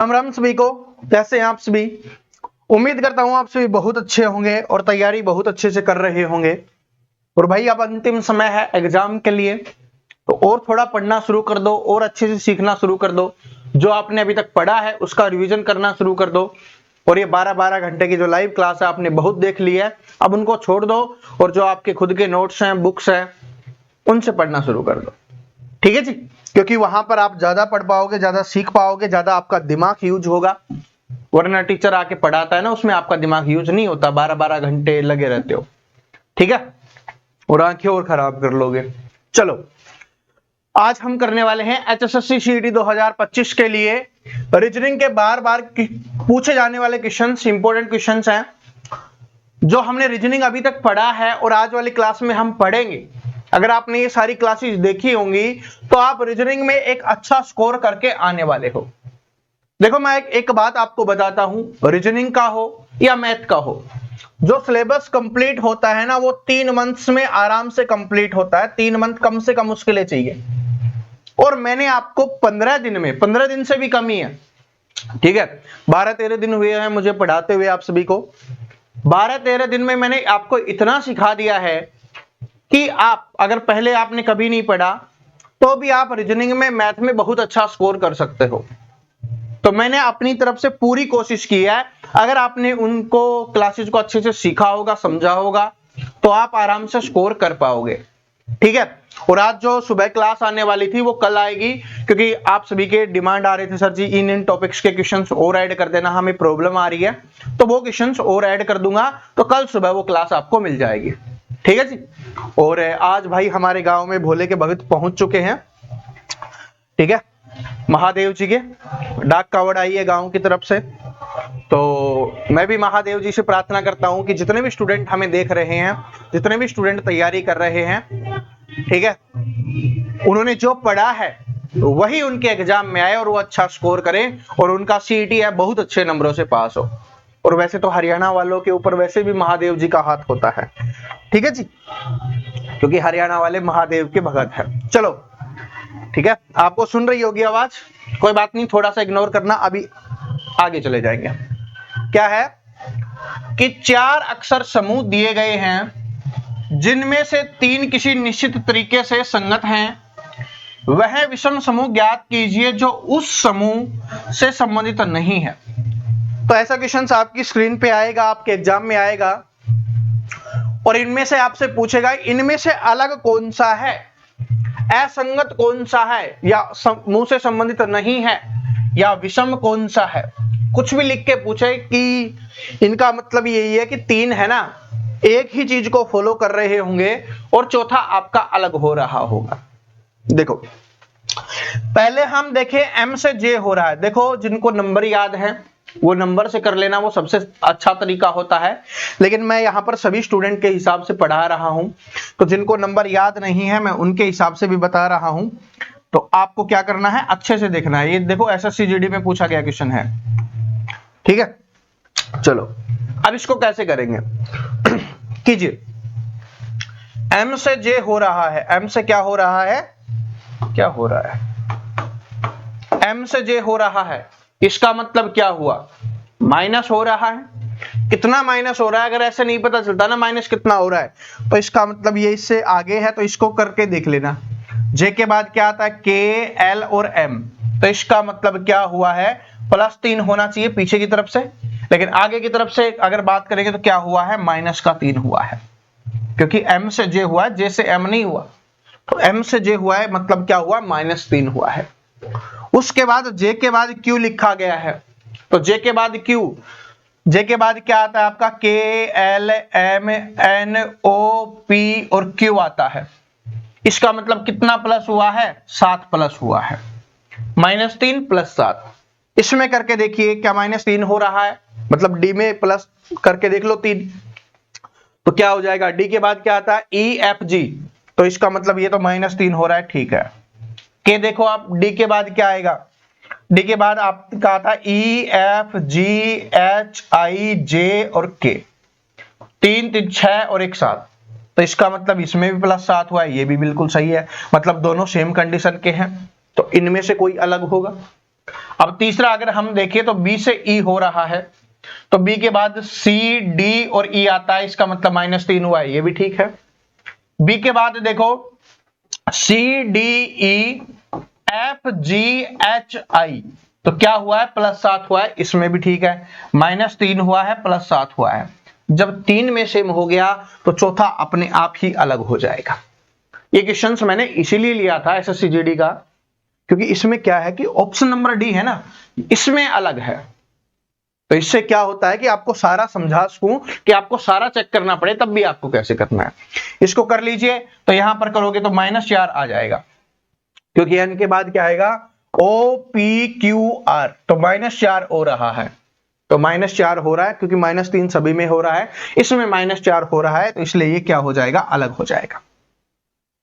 राम राम सभी को। कैसे हैं आप सभी? उम्मीद करता हूं आप सभी बहुत अच्छे होंगे और तैयारी बहुत अच्छे से कर रहे होंगे। और भाई अब अंतिम समय है एग्जाम के लिए, तो और थोड़ा पढ़ना शुरू कर दो और अच्छे से सीखना शुरू कर दो। जो आपने अभी तक पढ़ा है उसका रिवीजन करना शुरू कर दो। और ये 12-12 घंटे की जो लाइव क्लास है आपने बहुत देख ली है, अब उनको छोड़ दो और जो आपके खुद के नोट्स हैं, बुक्स हैं, उनसे पढ़ना शुरू कर दो। ठीक है जी, क्योंकि वहां पर आप ज्यादा पढ़ पाओगे, ज्यादा सीख पाओगे, ज्यादा आपका दिमाग यूज होगा। वरना टीचर आके पढ़ाता है ना, उसमें आपका दिमाग यूज नहीं होता, 12-12 घंटे लगे रहते हो। ठीक है, और आंखें और खराब कर लोगे। चलो, आज हम करने वाले हैं HSSC CET 2025 के लिए रीजनिंग के बार बार पूछे जाने वाले क्वेश्चंस, इंपॉर्टेंट क्वेश्चंस हैं जो हमने रीजनिंग अभी तक पढ़ा है और आज वाली क्लास में हम पढ़ेंगे। अगर आपने ये सारी क्लासेस देखी होंगी तो आप रीजनिंग में एक अच्छा स्कोर करके आने वाले हो। देखो, मैं एक बात आपको बताता हूं, रीजनिंग का हो या मैथ का हो, जो सिलेबस कंप्लीट होता है ना, वो 3 मंथ्स में आराम से कंप्लीट होता है। 3 मंथ कम से कम उसके लिए चाहिए, और मैंने आपको 15 दिन में, 15 दिन से भी कम ही है, ठीक है, 12-13 दिन हुए हैं मुझे पढ़ाते हुए आप सभी को। 12-13 दिन में मैंने आपको इतना सिखा दिया है कि आप अगर पहले आपने कभी नहीं पढ़ा तो भी आप रीजनिंग में, मैथ में बहुत अच्छा स्कोर कर सकते हो। तो मैंने अपनी तरफ से पूरी कोशिश की है। अगर आपने उनको क्लासेस को अच्छे से सीखा होगा, समझा होगा, तो आप आराम से स्कोर कर पाओगे। ठीक है, और आज जो सुबह क्लास आने वाली थी वो कल आएगी, क्योंकि आप सभी के डिमांड आ रहे थे, सर जी इन टॉपिक्स के क्वेश्चंस और ऐड कर देना, हमें प्रॉब्लम आ रही है, तो वो क्वेश्चंस और ऐड कर दूंगा, तो कल सुबह वो क्लास आपको मिल जाएगी। ठीक है जी। और आज भाई हमारे गांव में भोले के भगत पहुंच चुके हैं। ठीक है, महादेव जी के डाक कावड़ आई है गांव की तरफ से। तो मैं भी महादेव जी से प्रार्थना करता हूं कि जितने भी स्टूडेंट हमें देख रहे हैं, जितने भी स्टूडेंट तैयारी कर रहे हैं, ठीक है, उन्होंने जो पढ़ा है वही उनके एग्जाम में आए और वो अच्छा स्कोर करें और उनका CET है बहुत अच्छे नंबरों से पास हो। और वैसे तो हरियाणा वालों के ऊपर वैसे भी महादेव जी का हाथ होता है। ठीक है जी, क्योंकि हरियाणा वाले महादेव के भगत हैं। चलो ठीक है, आपको सुन रही होगी आवाज, कोई बात नहीं, थोड़ा सा इग्नोर करना, अभी आगे चले जाएंगे। क्या है कि 4 अक्षर समूह दिए गए हैं, जिनमें से 3 किसी निश्चित तरीके से संगत हैं। वह विषम समूह ज्ञात कीजिए जो उस समूह से संबंधित नहीं है। तो ऐसा क्वेश्चन आपकी स्क्रीन पे आएगा, आपके एग्जाम में आएगा, और इनमें से आपसे पूछेगा इनमें से अलग कौन सा है, असंगत कौन सा है, या समूह से संबंधित नहीं है, या विषम कौन सा है। कुछ भी लिख के पूछे कि इनका मतलब यही है कि 3 है ना, एक ही चीज को फॉलो कर रहे होंगे और चौथा आपका अलग हो रहा होगा। देखो, पहले हम देखें M से J हो रहा है। देखो, जिनको नंबर याद है वो नंबर से कर लेना, वो सबसे अच्छा तरीका होता है, लेकिन मैं यहां पर सभी स्टूडेंट के हिसाब से पढ़ा रहा हूं, तो जिनको नंबर याद नहीं है मैं उनके हिसाब से भी बता रहा हूं। तो आपको क्या करना है, अच्छे से देखना है। ये देखो, SSC GD में पूछा गया क्वेश्चन है। ठीक है, चलो अब इसको कैसे करेंगे कीजिए। M से J हो रहा है, M से क्या हो रहा है, क्या हो रहा है, M से J हो रहा है, इसका मतलब क्या हुआ, माइनस हो रहा है। कितना माइनस हो रहा है, अगर ऐसे नहीं पता चलता ना माइनस कितना हो रहा है, तो इसका मतलब ये इससे आगे है, तो इसको करके देख लेना। J के बाद क्या आता है, K, L और M, तो इसका मतलब क्या हुआ है, +3 होना चाहिए पीछे की तरफ से, लेकिन आगे की तरफ से अगर बात करेंगे तो क्या हुआ है, -3 हुआ है, क्योंकि M से J हुआ है, J से M नहीं हुआ। तो M से J हुआ है, मतलब क्या हुआ, -3 हुआ है। उसके बाद J के बाद Q लिखा गया है, तो J के बाद Q, J के बाद क्या आता है आपका, K, L, M, N, O, P और Q आता है। इसका मतलब कितना प्लस हुआ है, 7 प्लस हुआ है, -3 + 7। इसमें करके देखिए क्या -3 हो रहा है, मतलब D में प्लस करके देख लो 3, तो क्या हो जाएगा, D के बाद क्या आता है, E, F, G, तो इसका मतलब ये तो -3 हो रहा है। ठीक है, के देखो आप, D के बाद क्या आएगा, D के बाद आपका आता है E, F, G, H, I, J और K, 3, 3, 6 और 1, 7, तो इसका मतलब इसमें भी +7 हुआ है, ये भी बिल्कुल सही है, मतलब दोनों सेम कंडीशन के हैं, तो इनमें से कोई अलग होगा। अब तीसरा अगर हम देखें तो बी से ई हो रहा है, तो बी के बाद सी डी और ई आता है, इसका मतलब -3 हुआ है, ये भी ठीक है। बी के बाद देखो C D E F G H I, तो क्या हुआ है +7 हुआ है, इसमें भी ठीक है। -3 हुआ है, +7 हुआ है। जब 3 में सेम हो गया तो चौथा अपने आप ही अलग हो जाएगा। ये क्वेश्चन मैंने इसीलिए लिया था SSCGD का, क्योंकि इसमें क्या है कि ऑप्शन नंबर डी है ना, इसमें अलग है। तो इससे क्या होता है कि आपको सारा समझा सकूं कि आपको सारा चेक करना पड़े, तब भी आपको कैसे करना है। इसको कर लीजिए, तो यहां पर करोगे तो -4 आ जाएगा, क्योंकि n के बाद क्या आएगा OPQR, तो -4 हो रहा है, तो -4 हो रहा है, क्योंकि -3 सभी में हो रहा है, इसमें -4 हो रहा है, तो इसलिए ये क्या हो जाएगा, अलग हो जाएगा।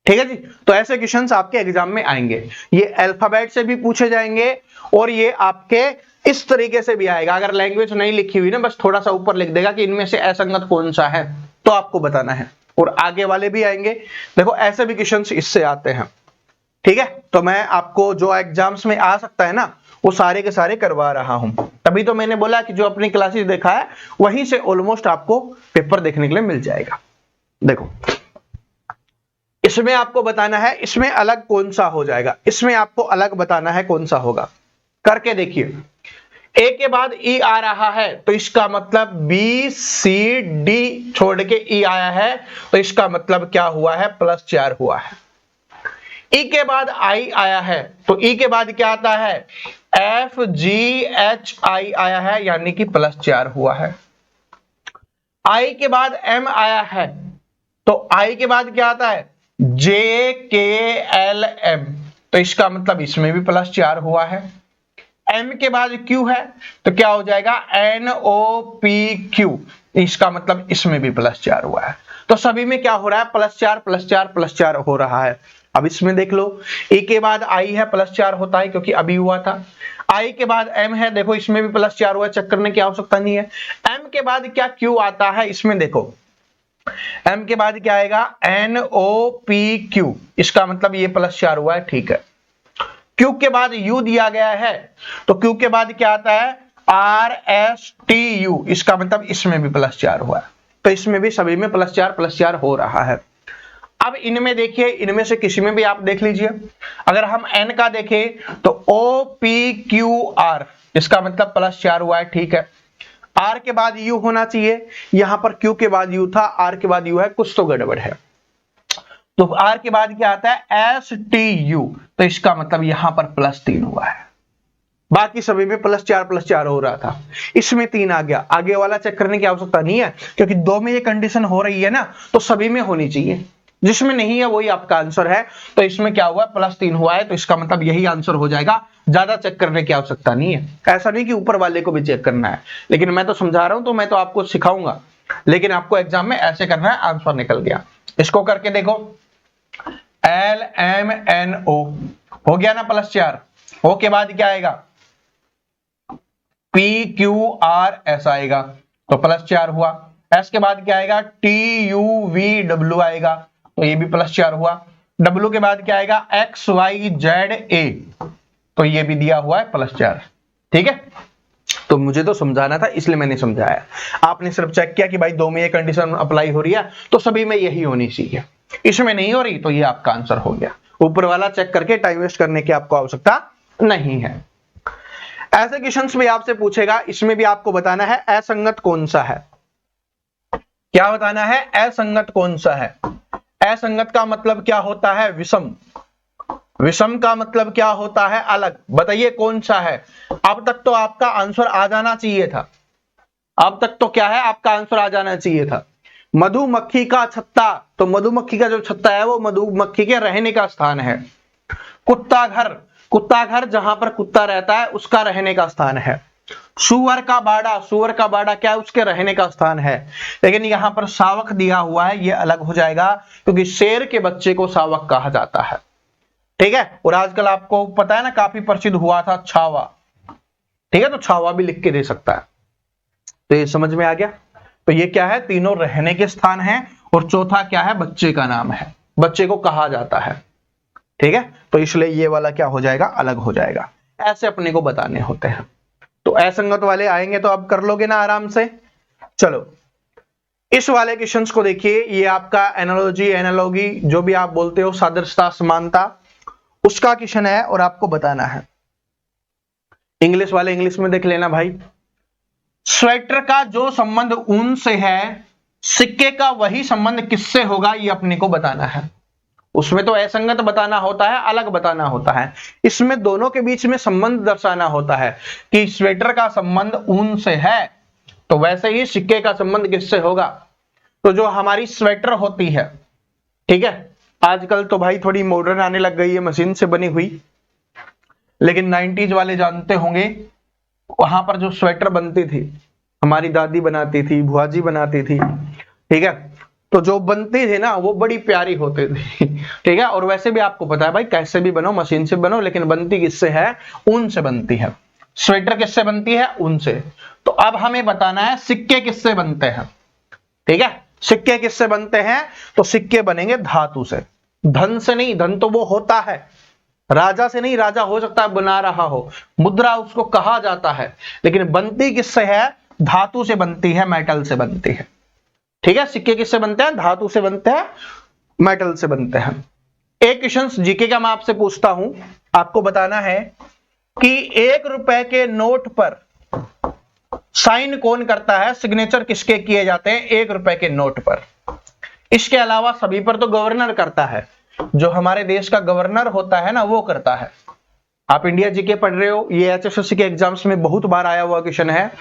ठीक है जी। तो ऐसे क्वेश्चंस आपके एग्जाम में आएंगे, ये अल्फाबेट से भी पूछे जाएंगे और ये आपके इस तरीके से भी आएगा। अगर लैंग्वेज नहीं लिखी हुई ना, बस थोड़ा सा ऊपर लिख देगा कि इनमें से असंगत कौन सा है, तो आपको बताना है। और आगे वाले भी आएंगे, देखो ऐसे भी क्वेश्चंस इससे आते हैं। ठीक है, तो मैं आपको जो एग्जाम्स में आ सकता है ना, वो सारे के सारे करवा रहा हूं। तभी तो मैंने बोला कि जो अपनी क्लासेस देखा है वहीं से ऑलमोस्ट आपको पेपर देखने के लिए मिल जाएगा। देखो इसमें आपको बताना है, इसमें अलग कौन सा हो जाएगा, इसमें आपको अलग बताना है कौन सा होगा। करके देखिए, ए के बाद ई आ रहा है, तो इसका मतलब बी सी डी छोड़ के ई आया है, तो इसका मतलब क्या हुआ है, +4 हुआ है। ई के बाद आई आया है, तो ई के बाद क्या आता है, एफ जी एच आई आया है, यानी कि +4 हुआ है। आई के बाद एम आया है, तो आई के बाद क्या आता है, जे के एल एम, तो इसका मतलब इसमें भी +4 हुआ है। एम के बाद क्यू है, तो क्या हो जाएगा, एन ओ पी क्यू, इसका मतलब इसमें भी +4 हुआ है। तो सभी में क्या हो रहा है, +4 +4 +4 हो रहा है। अब इसमें देख लो, ए के बाद आई है, +4 होता है क्योंकि अभी हुआ था। आई के बाद एम है, देखो इसमें भी +4 हुआ है, चेक करने की आवश्यकता नहीं है। एम के बाद क्या क्यू आता है, इसमें देखो एम के बाद क्या आएगा, एन ओ पी क्यू, इसका मतलब ये +4 हुआ है, ठीक है। क्यू के बाद यू दिया गया है, तो क्यू के बाद क्या आता है, आर एस टी यू, इसका मतलब इसमें भी +4 हुआ है, तो इसमें भी सभी में +4 हो रहा है। अब इनमें देखिए, इनमें से किसी में भी आप देख लीजिए। अगर हम एन का देखें तो ओ पी क्यू आर, इसका मतलब +4 हुआ है, ठीक है। आर के बाद यू होना चाहिए, यहां पर क्यू के बाद यू था, आर के बाद यू है, कुछ तो गड़बड़ है। तो आर के बाद क्या आता है, एस टी यू, तो इसका मतलब यहां पर +3 हुआ है। बाकी सभी में +4 हो रहा था, इसमें 3 आ गया। आगे वाला चेक करने की आवश्यकता नहीं है, क्योंकि 2 में ये कंडीशन हो रही है ना, तो सभी में होनी चाहिए। जिसमें नहीं है वही आपका आंसर है। तो इसमें क्या हुआ, +3 हुआ है, तो इसका मतलब यही आंसर हो जाएगा। ज्यादा चेक करने की आवश्यकता नहीं है। ऐसा नहीं कि ऊपर वाले को भी चेक करना है, लेकिन मैं तो समझा रहा हूं, तो मैं तो आपको सिखाऊंगा, लेकिन आपको एग्जाम में ऐसे करना है। आंसर निकल गया, इसको करके देखो, एल एम एन ओ हो गया ना +4। ओ के बाद क्या आएगा, पी क्यू आर एस आएगा, तो +4 हुआ। एस के बाद क्या आएगा, टी यू वी डब्ल्यू आएगा, तो ये भी +4 हुआ। डब्ल्यू के बाद क्या आएगा, एक्स वाई जेड ए, तो ये भी दिया हुआ है +4। ठीक है, तो मुझे तो समझाना था, इसलिए मैंने समझाया। आपने सिर्फ चेक किया कि भाई 2 में ये कंडीशन अप्लाई हो रही है, तो सभी में यही होनी चाहिए। इसमें नहीं हो रही, तो ये आपका आंसर हो गया। ऊपर वाला चेक करके टाइम वेस्ट करने की आपको आवश्यकता नहीं है। ऐसे क्वेश्चंस भी आपसे पूछेगा, इसमें भी आपको बताना है असंगत कौन सा है। क्या बताना है, असंगत कौन सा है। असंगत का मतलब क्या होता है, विषम। विषम का मतलब क्या होता है, अलग। बताइए कौन सा है। अब तक तो आपका आंसर आ जाना चाहिए था, अब तक तो क्या है, आपका आंसर आ जाना चाहिए था। मधुमक्खी का छत्ता, तो मधुमक्खी का जो छत्ता है वो मधुमक्खी के रहने का स्थान है। कुत्ता घर, कुत्ता घर जहां पर कुत्ता रहता है उसका रहने का स्थान है। सुअर का बाड़ा, सुअर का बाड़ा क्या है, उसके रहने का स्थान है। लेकिन यहां पर शावक दिया हुआ है, ये अलग हो जाएगा, क्योंकि शेर के बच्चे को शावक कहा जाता है। ठीक है, और आजकल आपको पता है ना, काफी प्रसिद्ध हुआ था छावा। ठीक है, तो छावा भी लिख के दे सकता है। तो ये समझ में आ गया। तो ये क्या है, तीनों रहने के स्थान है, और चौथा क्या है, बच्चे का नाम है, बच्चे को कहा जाता है। ठीक है, तो इसलिए ये वाला क्या हो जाएगा, अलग हो जाएगा। ऐसे अपने को बताने होते हैं। तो असंगत वाले आएंगे तो आप कर लोगे ना आराम से। चलो इस वाले क्वेश्चंस को देखिए, ये आपका एनालॉजी, एनालॉगी जो भी आप बोलते हो, सादृश्यता, समानता, उसका क्वेश्चन है और आपको बताना है। इंग्लिश वाले इंग्लिश में देख लेना भाई। स्वेटर का जो संबंध ऊन से है, सिक्के का वही संबंध किससे होगा, ये अपने को बताना है। उसमें तो असंगत बताना होता है, अलग बताना होता है। इसमें दोनों के बीच में संबंध दर्शाना होता है कि स्वेटर का संबंध ऊन से है, तो वैसे ही सिक्के का संबंध किससे होगा। तो जो हमारी स्वेटर होती है, ठीक है, आजकल तो भाई थोड़ी मॉडर्न आने लग गई है, मशीन से बनी हुई, लेकिन 90s वाले जानते होंगे, वहां पर जो स्वेटर बनती थी, हमारी दादी बनाती थी, बुआ जी बनाती थी, ठीक है, तो जो बनती थी ना वो बड़ी प्यारी होती थी, ठीक है। और वैसे भी आपको पता है भाई, कैसे भी बनो, मशीन से बनो, लेकिन बनती किससे है, ऊन से बनती है। स्वेटर किससे बनती है, ऊन से। तो अब हमें बताना है सिक्के किससे बनते हैं, ठीक है। सिक्के किससे बनते हैं, तो सिक्के बनेंगे धातु से, धन से नहीं। धन तो वो होता है, राजा से नहीं, राजा हो सकता है बना रहा हो, मुद्रा उसको कहा जाता है, लेकिन बनती किससे है, धातु से बनती है, मेटल से बनती है, ठीक है। सिक्के किससे बनते हैं, धातु से बनते हैं, मेटल से बनते हैं। एक क्वेश्चन जीके का मैं आपसे पूछता हूं, आपको बताना है कि 1 रुपए के नोट पर साइन कौन करता है, सिग्नेचर किसके किए जाते हैं 1 रुपए के नोट पर। इसके अलावा सभी पर तो गवर्नर करता है, जो हमारे देश का गवर्नर होता है ना, वो करता है। आप इंडिया जीके पढ़ रहे हो, ये एचएसएससी के एग्जाम्स में बहुत बार आया हुआ क्वेश्चन है।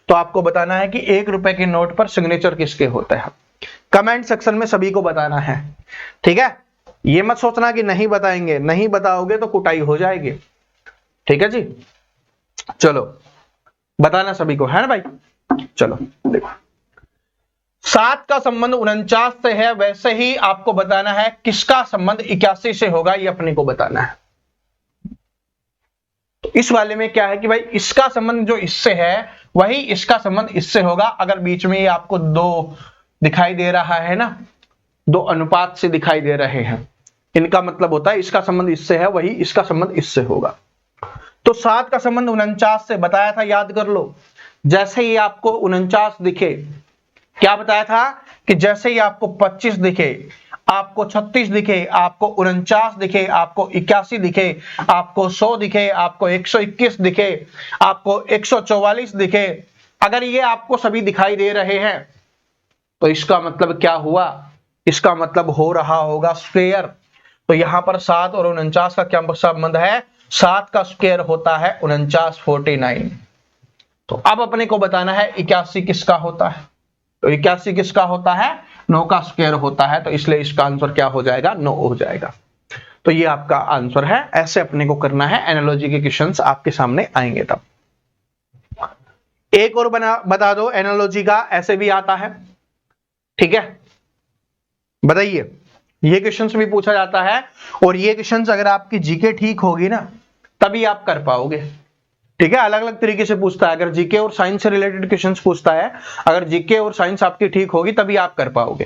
तो आपको बताना है कि 1 रुपए के नोट पर सिग्नेचर किसके होते हैं। कमेंट सेक्शन में सभी को बताना है, ठीक है। ये मत सोचना कि नहीं बताएंगे, नहीं बताओगे तो कुटाई हो जाएगी, ठीक है जी। चलो बताना सभी को, है ना भाई। चलो देखो, 7 का संबंध 49 से है, वैसे ही आपको बताना है किसका संबंध 81 से होगा, ये अपने को बताना है। तो इस वाले में क्या है कि भाई इसका संबंध जो इससे है, वही इसका संबंध इससे होगा। अगर बीच में ये आपको 2 दिखाई दे रहा है ना, 2 अनुपात से दिखाई दे रहे हैं, इनका मतलब होता है इसका संबंध इससे है, वही इसका संबंध इससे होगा। तो 7 का संबंध 49 से बताया था, याद कर लो। जैसे ही आपको 49 दिखे, क्या बताया था कि जैसे ही आपको 25 दिखे, आपको 36 दिखे, आपको 49 दिखे, आपको 81 दिखे, आपको 100 दिखे, आपको 121 दिखे, आपको 144 दिखे, अगर ये आपको सभी दिखाई दे रहे हैं, तो इसका मतलब क्या हुआ, इसका मतलब हो रहा होगा स्क्वायर। तो यहां पर 7 और 49 का क्या संबंध है, 7 का स्क्वायर होता है 49, 49। तो अब अपने को बताना है 81 किसका होता है। तो 81 किसका होता है, 9 का स्क्वायर होता है, तो इसलिए इसका आंसर क्या हो जाएगा, 9 हो जाएगा। तो ये आपका आंसर है। ऐसे अपने को करना है, एनालॉजी के क्वेश्चंस आपके सामने आएंगे तब। एक और बता दो एनालॉजी का, ऐसे भी आता है, ठीक है। बताइए, ये क्वेश्चंस भी पूछा जाता है, और ये क्वेश्चंस अगर आपकी जीके ठीक होगी ना, तभी आप कर पाओगे, ठीक है। अलग अलग तरीके से पूछता है, अगर जीके और साइंस से रिलेटेड क्वेश्चंस पूछता है, अगर जीके और साइंस आपकी ठीक होगी तभी आप कर पाओगे।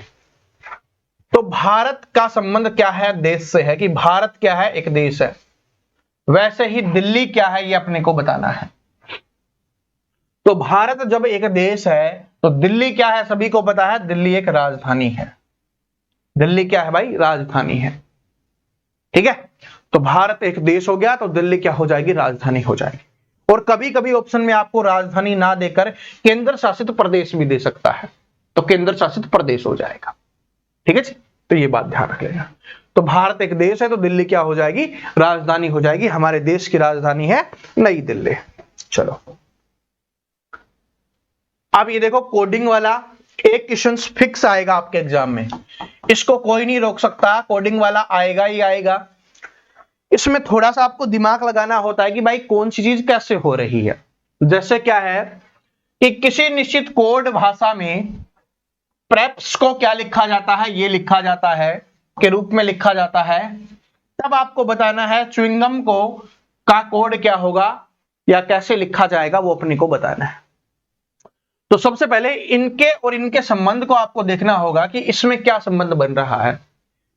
तो भारत का संबंध क्या है, देश से है, कि भारत क्या है, एक देश है। वैसे ही दिल्ली क्या है, ये अपने को बताना है। तो भारत जब एक देश है, तो दिल्ली क्या है, सभी को पता है, दिल्ली एक राजधानी है। दिल्ली क्या है भाई, राजधानी है, ठीक है। तो भारत एक देश हो गया, तो दिल्ली क्या हो जाएगी, राजधानी हो जाएगी। और कभी कभी ऑप्शन में आपको राजधानी ना देकर केंद्र शासित प्रदेश भी दे सकता है, तो केंद्र शासित प्रदेश हो जाएगा, ठीक है जी। तो ये बात ध्यान रख लेना। तो भारत एक देश है, तो दिल्ली क्या हो जाएगी, राजधानी हो जाएगी। हमारे देश की राजधानी है नई दिल्ली। चलो अब ये देखो, कोडिंग वाला एक क्वेश्चन फिक्स आएगा आपके एग्जाम में, इसको कोई नहीं रोक सकता, कोडिंग वाला आएगा ही आएगा। इसमें थोड़ा सा आपको दिमाग लगाना होता है कि भाई कौन सी चीज कैसे हो रही है। जैसे क्या है कि किसी निश्चित कोड भाषा में प्रेप्स को क्या लिखा जाता है, ये लिखा जाता है के रूप में लिखा जाता है। तब आपको बताना है च्युइंगम को का कोड क्या होगा या कैसे लिखा जाएगा, वो अपने को बताना है। तो सबसे पहले इनके और इनके संबंध को आपको देखना होगा कि इसमें क्या संबंध बन रहा है,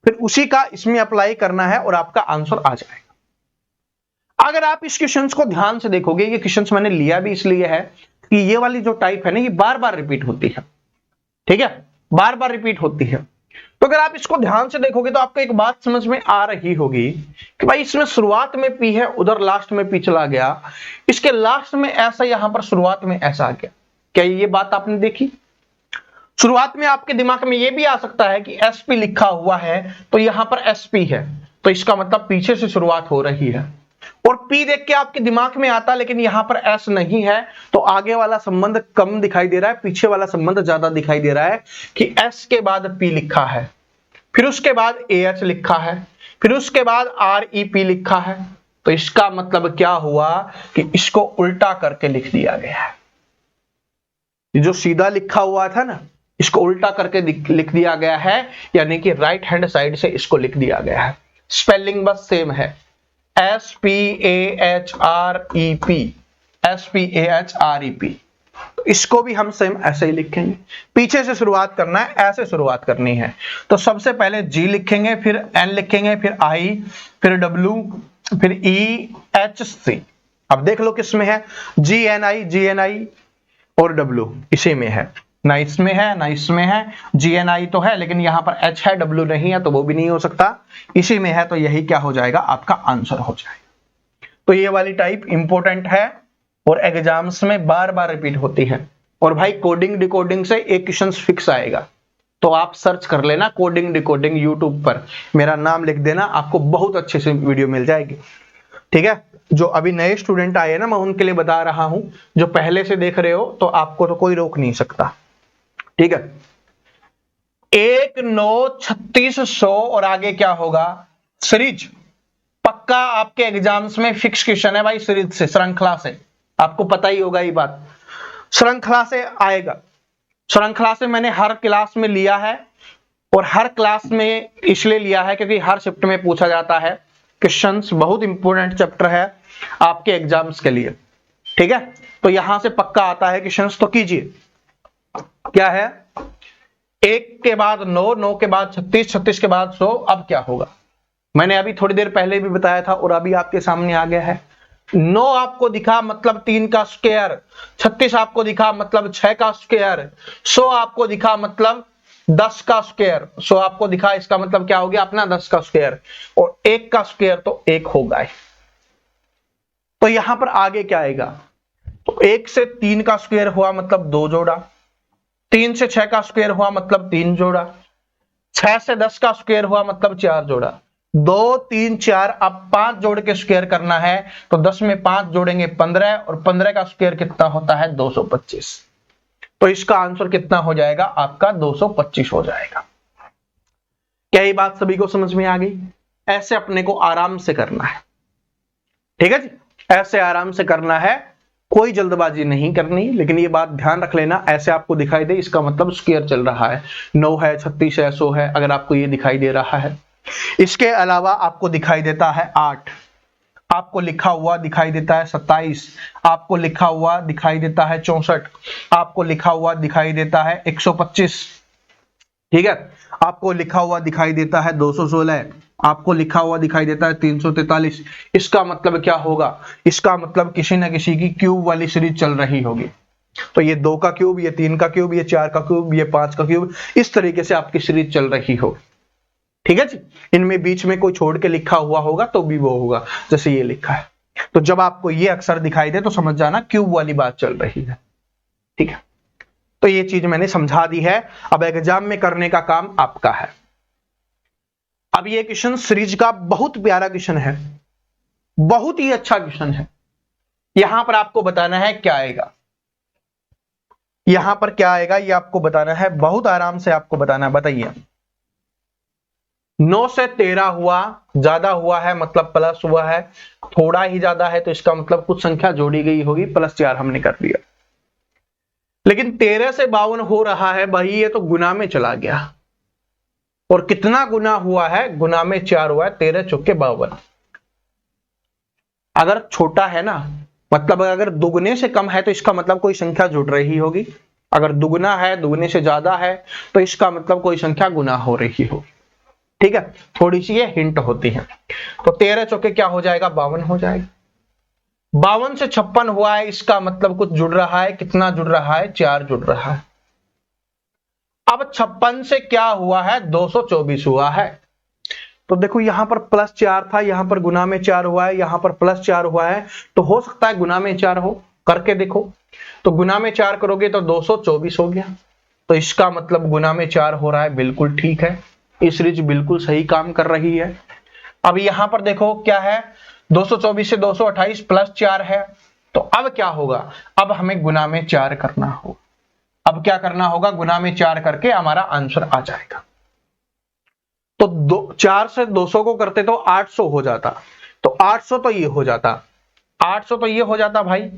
फिर उसी का इसमें अप्लाई करना है और आपका आंसर आ जाएगा। अगर आप इस क्वेश्चंस को ध्यान से देखोगे, ये क्वेश्चंस मैंने लिया भी इसलिए है कि ये वाली जो टाइप है ना, ये बार बार रिपीट होती है, ठीक है, बार बार रिपीट होती है। तो अगर आप इसको ध्यान से देखोगे तो आपको एक बात समझ में आ रही होगी कि भाई इसमें शुरुआत में पी है, उधर लास्ट में पी चला गया, इसके लास्ट में ऐसा, यहां पर शुरुआत में ऐसा आ गया। क्या ये बात आपने देखी? शुरुआत में आपके दिमाग में ये भी आ सकता है कि एसपी लिखा हुआ है तो यहां पर एसपी है, तो इसका मतलब पीछे से शुरुआत हो रही है, और पी देख के आपके दिमाग में आता, लेकिन यहां पर एस नहीं है तो आगे वाला संबंध कम दिखाई दे रहा है, पीछे वाला संबंध ज्यादा दिखाई दे रहा है कि एस के बाद पी लिखा है, फिर उसके बाद ए एच लिखा है, फिर उसके बाद आर ई पी लिखा है। तो इसका मतलब क्या हुआ कि इसको उल्टा करके लिख दिया गया है। जो सीधा लिखा हुआ था ना, इसको उल्टा करके लिख दिया गया है, यानी कि राइट हैंड साइड से इसको लिख दिया गया है। स्पेलिंग बस सेम है, S P A H R E P, S P A H R E P. इसको भी हम सेम ऐसे ही लिखेंगे, पीछे से शुरुआत करना है, ऐसे शुरुआत करनी है। तो सबसे पहले जी लिखेंगे, फिर एन लिखेंगे, फिर आई, फिर डब्ल्यू, फिर ई एच सी। अब देख लो किसमें है, जी एन आई और डब्ल्यू इसी में है, ना इसमें है ना इसमें है। जी एन आई तो है लेकिन यहां पर एच है, डब्ल्यू नहीं है, तो वो भी नहीं हो सकता, इसी में है, तो यही क्या हो जाएगा, आपका आंसर हो जाएगा। तो ये वाली टाइप इंपॉर्टेंट है और एग्जाम्स में बार बार रिपीट होती है। और भाई कोडिंग डिकोडिंग से एक क्वेश्चन फिक्स आएगा, तो आप सर्च कर लेना कोडिंग डिकोडिंग यूट्यूब पर, मेरा नाम लिख देना, आपको बहुत अच्छे से वीडियो मिल जाएगी, ठीक है। जो अभी नए स्टूडेंट आए ना, मैं उनके लिए बता रहा हूं, जो पहले से देख रहे हो तो आपको तो कोई रोक नहीं सकता, ठीक है। 1 9 36 100 और आगे क्या होगा, सीरीज। पक्का आपके एग्जाम्स में फिक्स क्वेश्चन है भाई, सीरीज से, श्रृंखला से, आपको पता ही होगा ये बात, श्रृंखला से आएगा। श्रृंखला से मैंने हर क्लास में लिया है, और हर क्लास में इसलिए लिया है क्योंकि हर शिफ्ट में पूछा जाता है क्वेश्चंस, बहुत इंपॉर्टेंट चैप्टर है आपके एग्जाम्स के लिए, ठीक है। तो यहां से पक्का आता है क्वेश्चंस, तो कीजिए। क्या है, 1 के बाद 9, 9 के बाद 36, 36 के बाद 100। अब क्या होगा, मैंने अभी थोड़ी देर पहले भी बताया था और अभी आपके सामने आ गया है। 9 आपको दिखा मतलब 3 का स्क्वायर, 36 आपको दिखा मतलब 6 का स्क्वायर, 100 आपको दिखा मतलब 10 का स्क्वायर, 100 आपको दिखा, इसका मतलब क्या हो गया अपना 10 का स्क्वायर, और 1 का स्क्वायर तो 1 होगा। तो यहां पर आगे क्या आएगा, तो 1 से 3 का स्क्वायर हुआ मतलब 2 जोड़ा, 3 से 6 का स्क्वायर हुआ मतलब 3 जोड़ा, 6 से 10 का स्क्वायर हुआ मतलब 4 जोड़ा, 2 3 4। अब 5 जोड़ के स्क्वायर करना है तो 10 में 5 जोड़ेंगे 15, और 15 का स्क्वायर कितना होता है 225। तो इसका आंसर कितना हो जाएगा आपका 225 हो जाएगा। क्या ये बात सभी को समझ में आ गई? ऐसे अपने को आराम से करना है, ठीक है जी, ऐसे आराम से करना है, कोई जल्दबाजी नहीं करनी। लेकिन ये बात ध्यान रख लेना, ऐसे आपको दिखाई दे इसका मतलब स्क्वायर चल रहा है, 9 है, 36 है, 100 है, अगर आपको ये दिखाई दे रहा है। इसके अलावा आपको दिखाई देता है 8, आपको लिखा हुआ दिखाई देता है 27, आपको लिखा हुआ दिखाई देता है 64, आपको लिखा हुआ दिखाई देता है 125, ठीक है, आपको लिखा हुआ दिखाई देता है 216, आपको लिखा हुआ दिखाई देता है 343। इसका मतलब क्या होगा, इसका मतलब किसी न किसी की क्यूब वाली सीरीज चल रही होगी। तो ये 2 का क्यूब, ये 3 का क्यूब, ये 4 का क्यूब, ये 5 का क्यूब, इस तरीके से आपकी सीरीज चल रही होगी, ठीक है जी। इनमें बीच में कोई छोड़ के लिखा हुआ होगा तो भी वो होगा, जैसे ये लिखा है। तो जब आपको ये अक्षर दिखाई दे तो समझ जाना क्यूब वाली बात चल रही है, ठीक है। तो ये चीज मैंने समझा दी है, अब एग्जाम में करने का काम आपका है। अब ये क्वेश्चन सीरीज का बहुत प्यारा क्वेश्चन है, बहुत ही अच्छा क्वेश्चन है। यहां पर आपको बताना है क्या आएगा, यहां पर क्या आएगा ये आपको बताना है, बहुत आराम से आपको बताना है। बताइए, 9 से 13 हुआ, ज्यादा हुआ है मतलब प्लस हुआ है, थोड़ा ही ज्यादा है तो इसका मतलब कुछ संख्या जोड़ी गई होगी, +4 हमने कर दिया। लेकिन 13 से 52 हो रहा है भाई, ये तो गुना में चला गया, और कितना गुना हुआ है, गुना में 4 हुआ है, 13 चौके 52। अगर छोटा है ना, मतलब अगर दुगने से कम है तो इसका मतलब कोई संख्या जुड़ रही होगी, अगर दुगना है, दुगने से ज्यादा है तो इसका मतलब कोई संख्या गुना हो रही होगी, ठीक है। थोड़ी सी ये हिंट होती है। तो 13 चौके क्या हो जाएगा, 52 हो जाएगा। 52 से 56 हुआ है, इसका मतलब कुछ जुड़ रहा है। कितना जुड़ रहा है? 4 जुड़ रहा है। अब 56 से क्या हुआ है? 224 हुआ है। तो देखो यहां पर +4 था, यहां पर गुना में 4 हुआ है, यहां पर +4 हुआ है, तो हो सकता है गुना में 4 हो। करके देखो, तो गुना में 4 करोगे तो 224 हो गया। तो इसका मतलब गुना में 4 हो रहा है, बिल्कुल ठीक है। ये सीरीज बिल्कुल सही काम कर रही है। अब यहां पर देखो क्या है, 224 से 228 +4 है। तो अब क्या होगा? अब हमें गुना में 4 करना होगा। अब क्या करना होगा? गुना में 4 करके हमारा आंसर आ जाएगा। तो 4 से 200 को करते तो 800 हो जाता, तो 800 तो ये हो जाता, 800 तो ये हो जाता भाई,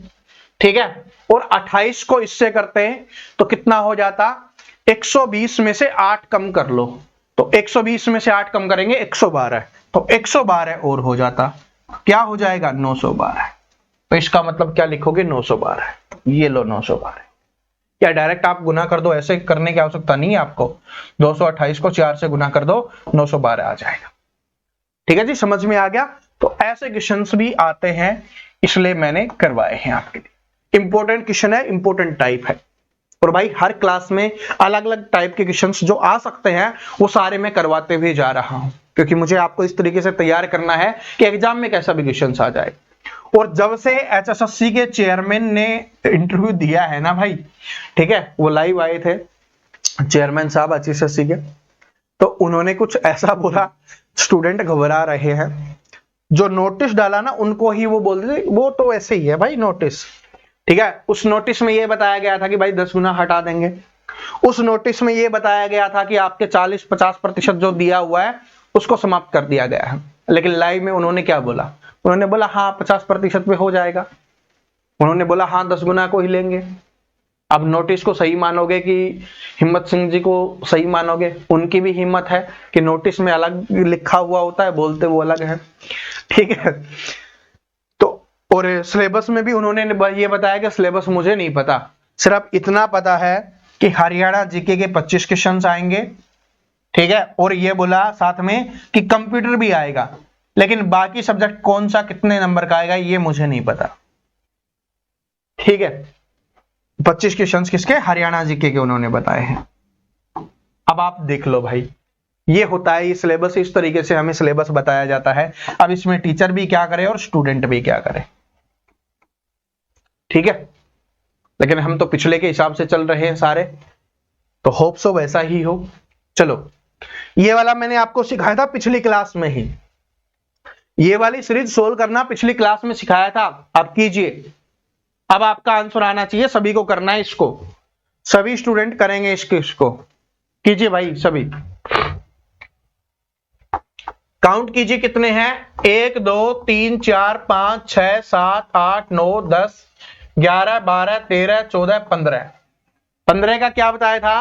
ठीक है। और 28 को इससे करते हैं तो कितना हो जाता? 120 में से 8 कम कर लो, तो 120 में से 8 कम करेंगे 112, तो 112 और हो जाता। क्या हो जाएगा? 912। तो इसका मतलब क्या लिखोगे? 912। ये लो 912। क्या डायरेक्ट आप गुना कर दो? ऐसे करने की आवश्यकता नहीं है आपको। 228 को 4 से गुना कर दो, 912 आ जाएगा। ठीक है जी, समझ में आ गया। तो ऐसे क्वेश्चंस भी आते हैं, इसलिए मैंने करवाए हैं आपके लिए। इंपॉर्टेंट क्वेश्चन है, इंपॉर्टेंट टाइप है। और भाई हर क्लास में अलग अलग टाइप के क्वेश्चंस जो आ सकते हैं वो सारे मैं करवाते हुए जा रहा हूं, क्योंकि मुझे आपको इस तरीके से तैयार करना है कि एग्जाम में कैसा भी क्वेश्चंस आ जाए। और जब से एचएसएससी के चेयरमैन ने इंटरव्यू दिया है ना भाई, ठीक है, वो लाइव आए थे चेयरमैन साहब एचएसएससी के, तो उन्होंने कुछ ऐसा बोला, स्टूडेंट घबरा रहे हैं। जो नोटिस डाला ना उनको ही वो बोल रहे, वो तो ऐसे ही है भाई नोटिस, ठीक है। उस नोटिस में ये बताया गया था कि भाई 10 गुना हटा देंगे। उस नोटिस में ये बताया गया था कि आपके 40-50% जो दिया हुआ है उसको समाप्त कर दिया गया है। लेकिन लाइव में उन्होंने क्या बोला? उन्होंने बोला हाँ 50% में हो जाएगा। उन्होंने बोला हाँ 10 गुना को ही लेंगे। अब नोटिस को सही मानोगे कि हिम्मत सिंह जी को सही मानोगे? उनकी भी हिम्मत है कि नोटिस में अलग लिखा हुआ होता है, बोलते वो अलग है, ठीक है। तो और सिलेबस में भी उन्होंने ये बताया कि सिलेबस मुझे नहीं पता, सिर्फ इतना पता है कि हरियाणा जीके के 25 क्वेश्चन आएंगे, ठीक है। और ये बोला साथ में कि कंप्यूटर भी आएगा, लेकिन बाकी सब्जेक्ट कौन सा कितने नंबर का आएगा ये मुझे नहीं पता, ठीक है। 25 क्वेश्चंस किसके? हरियाणा जीके के उन्होंने बताए हैं। अब आप देख लो भाई, ये होता है ये सिलेबस, इस तरीके से हमें सिलेबस बताया जाता है। अब इसमें टीचर भी क्या करे और स्टूडेंट भी क्या करे, ठीक है। लेकिन हम तो पिछले के हिसाब से चल रहे हैं सारे, तो होप सो वैसा ही हो। चलो, ये वाला मैंने आपको सिखाया था पिछली क्लास में ही, ये वाली सीरीज सोल्व करना पिछली क्लास में सिखाया था। अब कीजिए, अब आपका आंसर आना चाहिए, सभी को करना है इसको, सभी स्टूडेंट करेंगे इसको कीजिए भाई सभी। काउंट कीजिए कितने हैं? 1 2 3 4 5 6 7 8 9 10 11 12 13 14 15। 15 का क्या बताया था?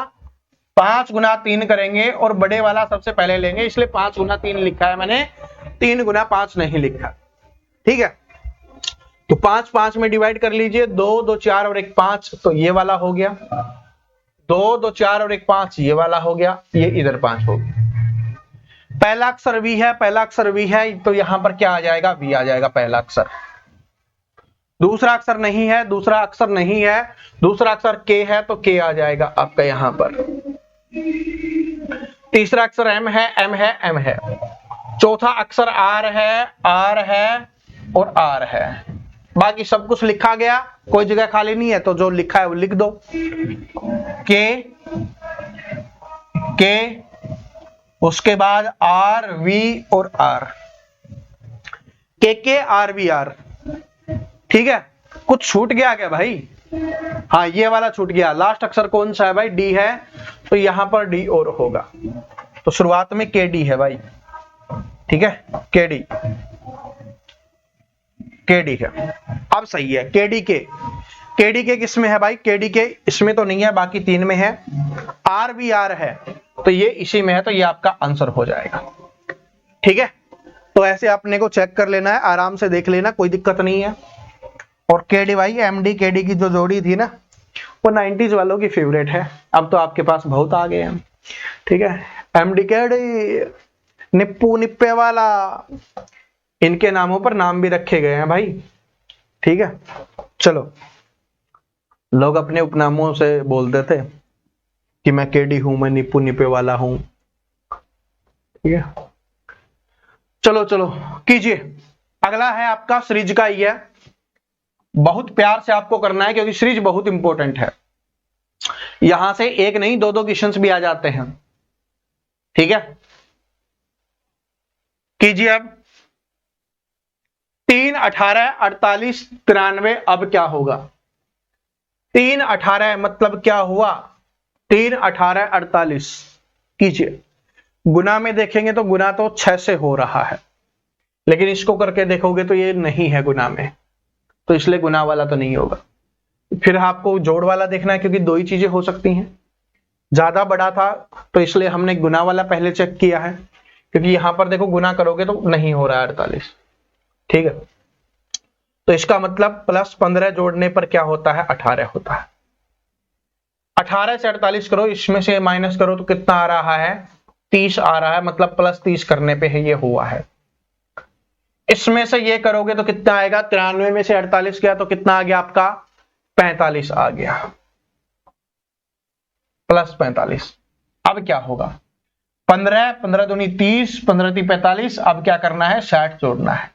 5 गुना 3 करेंगे और बड़े वाला सबसे पहले लेंगे, इसलिए 5 गुना 3 लिखा है मैंने, 3 गुना 5 नहीं लिखा, ठीक है। तो 5 5 में डिवाइड कर लीजिए, 2 2 4 और 1 5, तो ये वाला हो गया। 2 2 4 और 1 5, ये वाला हो गया, ये इधर 5 हो गया। पहला अक्षर वी है, पहला अक्षर वी है, तो यहां पर क्या आ जाएगा? वी आ जाएगा पहला अक्षर। दूसरा अक्षर नहीं है, दूसरा अक्षर नहीं है, दूसरा अक्षर के है, तो के आ जाएगा आपका यहां पर। तीसरा अक्षर एम है, एम है, एम है। चौथा अक्षर आर है, आर है और आर है। बाकी सब कुछ लिखा गया, कोई जगह खाली नहीं है, तो जो लिखा है वो लिख दो। के उसके बाद आर वी और आर, के आर वी आर, ठीक है। कुछ छूट गया क्या भाई? हाँ ये वाला छूट गया। लास्ट अक्षर कौन सा है भाई? डी है, तो यहां पर डी और होगा, तो शुरुआत में के डी है भाई, ठीक है। के डी है, अब सही है। के डी के किस में है भाई? के डी के इसमें तो नहीं है, बाकी 3 में है। आर वी आर है, तो ये इसी में है, तो ये आपका आंसर हो जाएगा, ठीक है। तो ऐसे अपने को चेक कर लेना है, आराम से देख लेना, कोई दिक्कत नहीं है। और केडी भाई, एमडी केडी की जो जोड़ी थी ना, वो 90s वालों की फेवरेट है। अब तो आपके पास बहुत आ गए हैं, ठीक है। एमडी केडी, निप्पू निप्पे वाला, इनके नामों पर नाम भी रखे गए हैं भाई, ठीक है, चलो लोग अपने उपनामों से बोलते थे कि मैं केडी हूं, मैं निप्पू निपे वाला हूं, ठीक है। चलो चलो कीजिए। अगला है आपका सीरीज का ही है, बहुत प्यार से आपको करना है क्योंकि सीरीज बहुत इंपॉर्टेंट है। यहां से एक नहीं दो दो क्वेश्चंस भी आ जाते हैं, ठीक है। कीजिए अब 3, 18, 48, 93 अब क्या होगा। 3, 18 मतलब क्या हुआ, 3, 18, 48 कीजिए। गुना में देखेंगे तो गुना तो 6 से हो रहा है, लेकिन इसको करके देखोगे तो ये नहीं है गुना में, तो इसलिए गुना वाला तो नहीं होगा। फिर आपको जोड़ वाला देखना है क्योंकि दो ही चीजें हो सकती हैं। ज्यादा बड़ा था तो इसलिए हमने गुना वाला पहले चेक किया है, क्योंकि यहां पर देखो गुना करोगे तो नहीं हो रहा है 48, ठीक है। तो इसका मतलब +15 जोड़ने पर क्या होता है, 18 होता है। 18 से 48 करो, इसमें से माइनस करो तो कितना आ रहा है, 30 आ रहा है, मतलब +30 करने पे है ये हुआ है। इसमें से ये करोगे तो कितना आएगा, 93 में से 48 गया तो कितना आ गया आपका, 45 आ गया, +45। अब क्या होगा, 15, 15 दूनी 30, 15 × 45, अब क्या करना है, 60 जोड़ना है।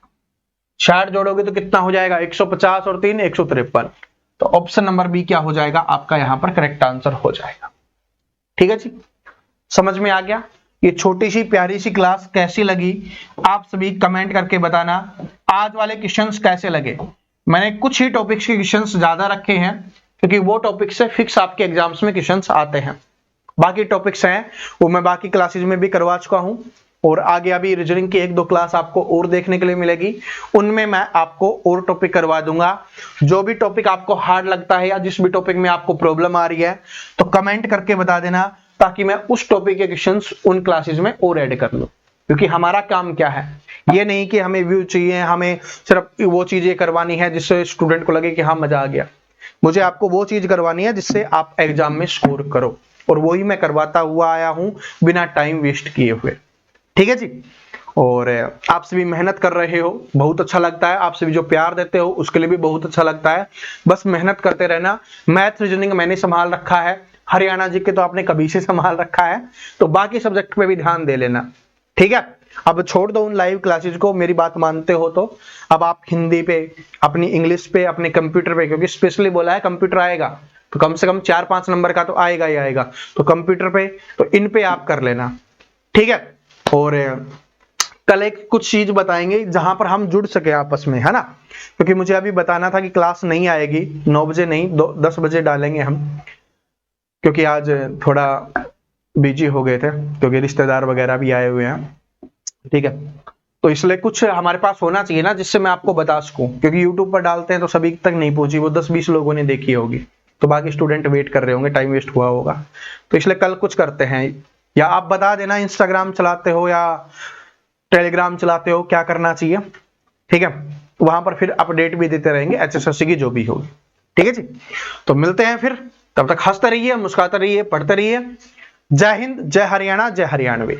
60 जोड़ोगे तो कितना हो जाएगा, 150 और 3, 153। तो ऑप्शन नंबर बी क्या हो जाएगा आपका, यहां पर करेक्ट आंसर हो जाएगा। ठीक है जी, समझ में आ गया। ये छोटी सी प्यारी सी क्लास कैसी लगी, आप सभी कमेंट करके बताना। आज वाले क्वेश्चंस कैसे लगे, मैंने कुछ ही टॉपिक्स के क्वेश्चंस ज्यादा रखे हैं क्योंकि वो टॉपिक से फिक्स आपके एग्जाम्स में क्वेश्चंस आते हैं। बाकी टॉपिक्स हैं वो मैं बाकी क्लासेज में भी करवा चुका हूं, और आगे अभी रीजनिंग की 1-2 क्लास आपको और देखने के लिए मिलेगी, उनमें मैं आपको और टॉपिक करवा दूंगा। जो भी टॉपिक आपको हार्ड लगता है या जिस भी टॉपिक में आपको प्रॉब्लम आ रही है तो कमेंट करके बता देना, ताकि मैं उस टॉपिक के क्वेश्चंस उन क्लासेज में और ऐड कर लूं। क्योंकि हमारा काम क्या है, ये नहीं कि हमें व्यू चाहिए, हमें सिर्फ वो चीजें करवानी है जिससे स्टूडेंट को लगे कि हाँ मजा आ गया। मुझे आपको वो चीज करवानी है जिससे आप एग्जाम में स्कोर करो, और वही मैं करवाता हुआ आया हूं बिना टाइम वेस्ट किए हुए। ठीक है जी, और आप सभी मेहनत कर रहे हो, बहुत अच्छा लगता है। आप सभी जो प्यार देते हो उसके लिए भी बहुत अच्छा लगता है। बस मेहनत करते रहना। मैथ रीजनिंग मैंने संभाल रखा है, हरियाणा जी के तो आपने कभी से संभाल रखा है, तो बाकी सब्जेक्ट पे भी ध्यान दे लेना। ठीक है, अब छोड़ दो उन लाइव क्लासेज को, मेरी बात मानते हो तो अब आप हिंदी पे, अपनी इंग्लिश पे, अपने कंप्यूटर पे, क्योंकि स्पेशली बोला है कंप्यूटर आएगा तो कम से कम 4-5 नंबर का तो आएगा ही आएगा, तो कंप्यूटर पे तो इन पे आप कर लेना। ठीक है, और कल एक कुछ चीज बताएंगे जहां पर हम जुड़ सके आपस में, है ना। क्योंकि मुझे अभी बताना था कि क्लास नहीं आएगी 9 बजे नहीं, 10 बजे डालेंगे हम, क्योंकि आज थोड़ा बिजी हो गए थे क्योंकि रिश्तेदार वगैरह भी आए हुए हैं। ठीक है, तो इसलिए कुछ हमारे पास होना चाहिए ना जिससे मैं आपको बता सकूं, क्योंकि यूट्यूब पर डालते हैं तो सभी तक नहीं पहुंची, वो 10-20 लोगों ने देखी होगी, तो बाकी स्टूडेंट वेट कर रहे होंगे, टाइम वेस्ट हुआ होगा। तो इसलिए कल कुछ करते हैं, या आप बता देना इंस्टाग्राम चलाते हो या टेलीग्राम चलाते हो, क्या करना चाहिए। ठीक है, वहां पर फिर अपडेट भी देते रहेंगे HSSC की जो भी होगी। ठीक है जी, तो मिलते हैं फिर, तब तक हंसते रहिए, मुस्कुराते रहिए, पढ़ते रहिए। जय हिंद, जय हरियाणा, जय हरियाणवी।